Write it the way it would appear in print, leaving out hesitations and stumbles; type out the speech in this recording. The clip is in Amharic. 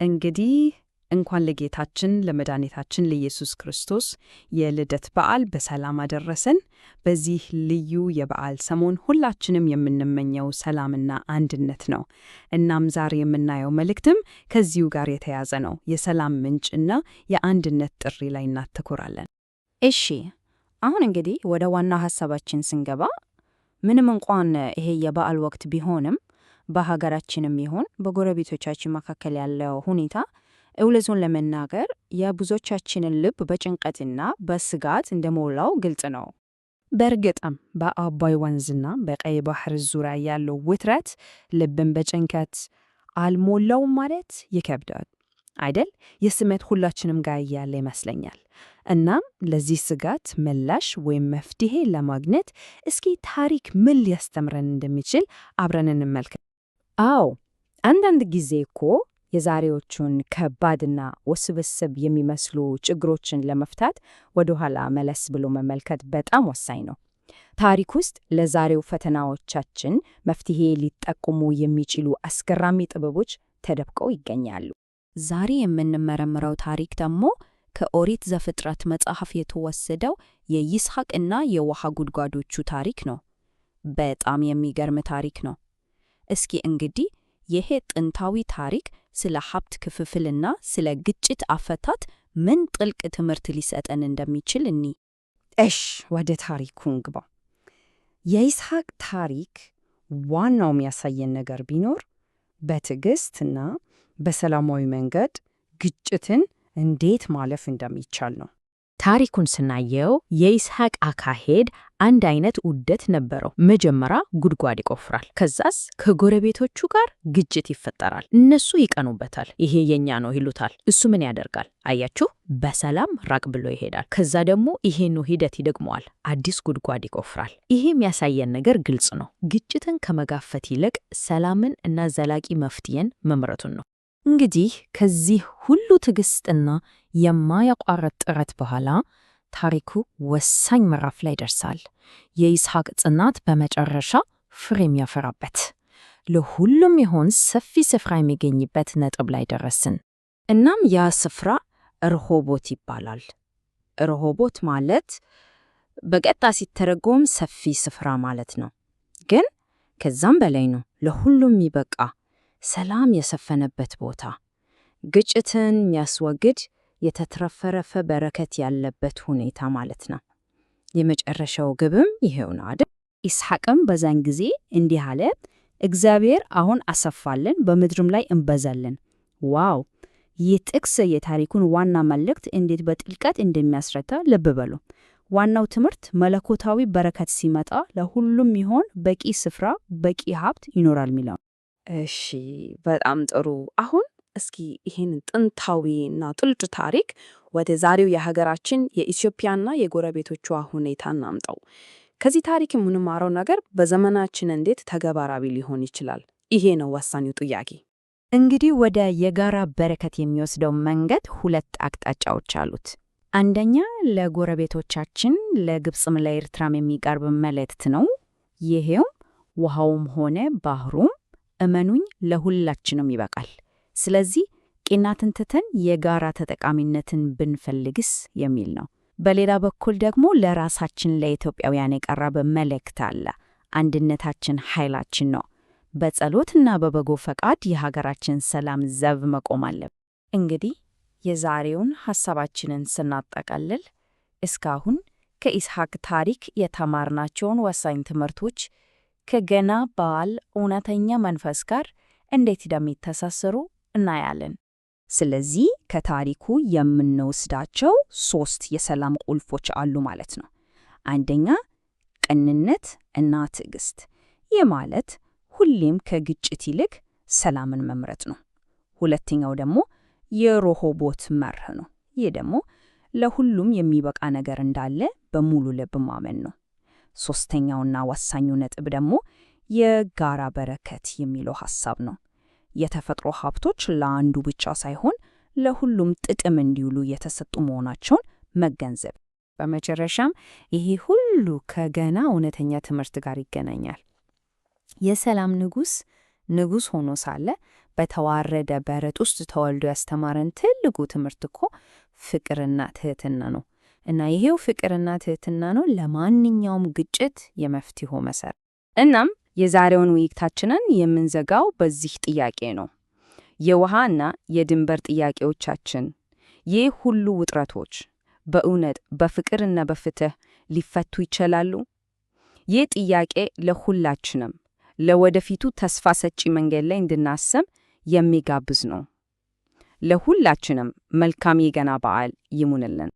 እንግዲህ እንኳን ለጌታችን ለመድኃኒታችን ለኢየሱስ ክርስቶስ የልደት በዓል በሰላም አደረሰን። በዚህ ልዩ የበዓል ሰሞን ሁላችንም የምንመኘው ሰላምና አንድነት ነው። እናም ዛሬ የምናየው መልእክትም ከዚሁ ጋር የተያዘ ነው። የሰላም ምንጭና የአንድነት ጥሪ ላይ እናተኩራለን። እሺ፣ አሁን እንግዲህ ወደ ዋና ሐሳባችን ስንገባ ምንም እንኳን ይሄ የበዓል ወቅት ቢሆንም በሀገራችንም ይሁን በጎረቤቶቻችን መካከል ያለው ሁኔታ እውነቱን ለመናገር የብዙዎቻችንን ልብ በጭንቀትና በስጋት እንደሞላው ግልጽ ነው። በእርግጥም በአባይ ወንዝና በቀይ ባህር ዙሪያ ያለው ውጥረት ልብን በጭንቀት አልሞላውም ማለት ይከብዳል አይደል? የስሜት ሁላችንም ጋር ያለ ይመስለኛል። እናም ለዚህ ስጋት ምላሽ ወይም መፍትሄ ለማግኘት እስኪ ታሪክ ምን ሊያስተምረን እንደሚችል አብረን እንመልከት። አዎ፣ አንዳንድ ጊዜ እኮ የዛሬዎቹን ከባድና ውስብስብ የሚመስሉ ችግሮችን ለመፍታት ወደ ኋላ መለስ ብሎ መመልከት በጣም ወሳኝ ነው። ታሪክ ውስጥ ለዛሬው ፈተናዎቻችን መፍትሄ ሊጠቁሙ የሚችሉ አስገራሚ ጥበቦች ተደብቀው ይገኛሉ። ዛሬ የምንመረምረው ታሪክ ደግሞ ከኦሪት ዘፍጥረት መጽሐፍ የተወሰደው የይስሐቅና የውሃ ጉድጓዶቹ ታሪክ ነው። በጣም የሚገርም ታሪክ ነው። እስኪ እንግዲህ ይሄ ጥንታዊ ታሪክ ስለ ሀብት ክፍፍልና ስለ ግጭት አፈታት ምን ጥልቅ ትምህርት ሊሰጠን እንደሚችል ወደ ታሪኩ እንግባ። የይስሐቅ ታሪክ ዋናው የሚያሳየን ነገር ቢኖር በትዕግስትና በሰላማዊ መንገድ ግጭትን እንዴት ማለፍ እንደሚቻል ነው። ታሪኩን ስናየው የይስሐቅ አካሄድ አንድ አይነት ውደት ነበረው። መጀመሪያ ጉድጓድ ይቆፍራል። ከዛስ ከጎረቤቶቹ ጋር ግጭት ይፈጠራል። እነሱ ይቀኑበታል። ይሄ የኛ ነው ይሉታል። እሱ ምን ያደርጋል? አያችሁ፣ በሰላም ራቅ ብሎ ይሄዳል። ከዛ ደግሞ ይሄኑ ሂደት ይደግመዋል። አዲስ ጉድጓድ ይቆፍራል። ይሄ የሚያሳየን ነገር ግልጽ ነው። ግጭትን ከመጋፈት ይልቅ ሰላምን እና ዘላቂ መፍትሄን መምረቱን ነው። እንግዲህ ከዚህ ሁሉ ትዕግስትና የማያቋርጥ ጥረት በኋላ ታሪኩ ወሳኝ ምዕራፍ ላይ ደርሳል። የይስሐቅ ጽናት በመጨረሻ ፍሬ የሚያፈራበት፣ ለሁሉም ይሆን ሰፊ ስፍራ የሚገኝበት ነጥብ ላይ ደረስን። እናም ያ ስፍራ ርሆቦት ይባላል። ርሆቦት ማለት በቀጥታ ሲተረጎም ሰፊ ስፍራ ማለት ነው። ግን ከዛም በላይ ነው። ለሁሉም ይበቃ ሰላም የሰፈነበት ቦታ፣ ግጭትን የሚያስወግድ የተትረፈረፈ በረከት ያለበት ሁኔታ ማለት ነው። የመጨረሻው ግብም ይሄው ነው አይደል? ይስሐቅም በዛን ጊዜ እንዲህ አለ፣ እግዚአብሔር አሁን አሰፋልን፣ በምድርም ላይ እንበዛለን። ዋው! ይህ ጥቅስ የታሪኩን ዋና መልእክት እንዴት በጥልቀት እንደሚያስረዳ ልብ በሉ። ዋናው ትምህርት መለኮታዊ በረከት ሲመጣ ለሁሉም ይሆን በቂ ስፍራ፣ በቂ ሀብት ይኖራል የሚለው። እሺ፣ በጣም ጥሩ። አሁን እስኪ ይህን ጥንታዊና ጥልቅ ታሪክ ወደ ዛሬው የሀገራችን የኢትዮጵያና የጎረቤቶቿ ሁኔታ እናምጣው። ከዚህ ታሪክ የምንማረው ነገር በዘመናችን እንዴት ተግባራዊ ሊሆን ይችላል? ይሄ ነው ወሳኙ ጥያቄ። እንግዲህ ወደ የጋራ በረከት የሚወስደው መንገድ ሁለት አቅጣጫዎች አሉት። አንደኛ ለጎረቤቶቻችን ለግብፅም ለኤርትራም የሚቀርብ መልእክት ነው። ይሄውም ውሃውም ሆነ ባህሩም እመኑኝ ለሁላችንም ይበቃል። ስለዚህ ቅናትን ትተን የጋራ ተጠቃሚነትን ብንፈልግስ የሚል ነው። በሌላ በኩል ደግሞ ለራሳችን ለኢትዮጵያውያን የቀረበ መልእክት አለ። አንድነታችን ኃይላችን ነው። በጸሎትና በበጎ ፈቃድ የሀገራችን ሰላም ዘብ መቆም አለብን። እንግዲህ የዛሬውን ሐሳባችንን ስናጠቃልል እስካሁን ከይስሐቅ ታሪክ የተማርናቸውን ወሳኝ ትምህርቶች ከገና በዓል እውነተኛ መንፈስ ጋር እንዴት እንደሚተሳሰሩ እናያለን። ስለዚህ ከታሪኩ የምንወስዳቸው 3 የሰላም ቁልፎች አሉ ማለት ነው። አንደኛ ቅንነት እና ትዕግስት። ይህ ማለት ሁሌም ከግጭት ይልቅ ሰላምን መምረጥ ነው። ሁለተኛው ደግሞ የርሆቦት መርህ ነው። ይህ ደግሞ ለሁሉም የሚበቃ ነገር እንዳለ በሙሉ ልብ ማመን ነው። ሶስተኛውና ወሳኙ ነጥብ ደግሞ የጋራ በረከት የሚለው ሐሳብ ነው። የተፈጥሮ ሀብቶች ለአንዱ ብቻ ሳይሆን ለሁሉም ጥቅም እንዲውሉ የተሰጡ መሆናቸውን መገንዘብ። በመጨረሻም ይሄ ሁሉ ከገና እውነተኛ ትምህርት ጋር ይገናኛል። የሰላም ንጉሥ ንጉሥ ሆኖ ሳለ በተዋረደ በረት ውስጥ ተወልዶ ያስተማረን ትልቁ ትምህርት እኮ ፍቅርና ትሕትና ነው። እና ይሄው ፍቅርና ትሕትና ነው ለማንኛውም ግጭት የመፍትሄው መሰረት። እናም የዛሬውን ውይይታችንን የምንዘጋው በዚህ ጥያቄ ነው። የውሃና የድንበር ጥያቄዎቻችን፣ ይህ ሁሉ ውጥረቶች በእውነት በፍቅርና በፍትህ ሊፈቱ ይችላሉ? ይህ ጥያቄ ለሁላችንም ለወደፊቱ ተስፋ ሰጪ መንገድ ላይ እንድናስብ የሚጋብዝ ነው። ለሁላችንም መልካም የገና በዓል ይሙንልን።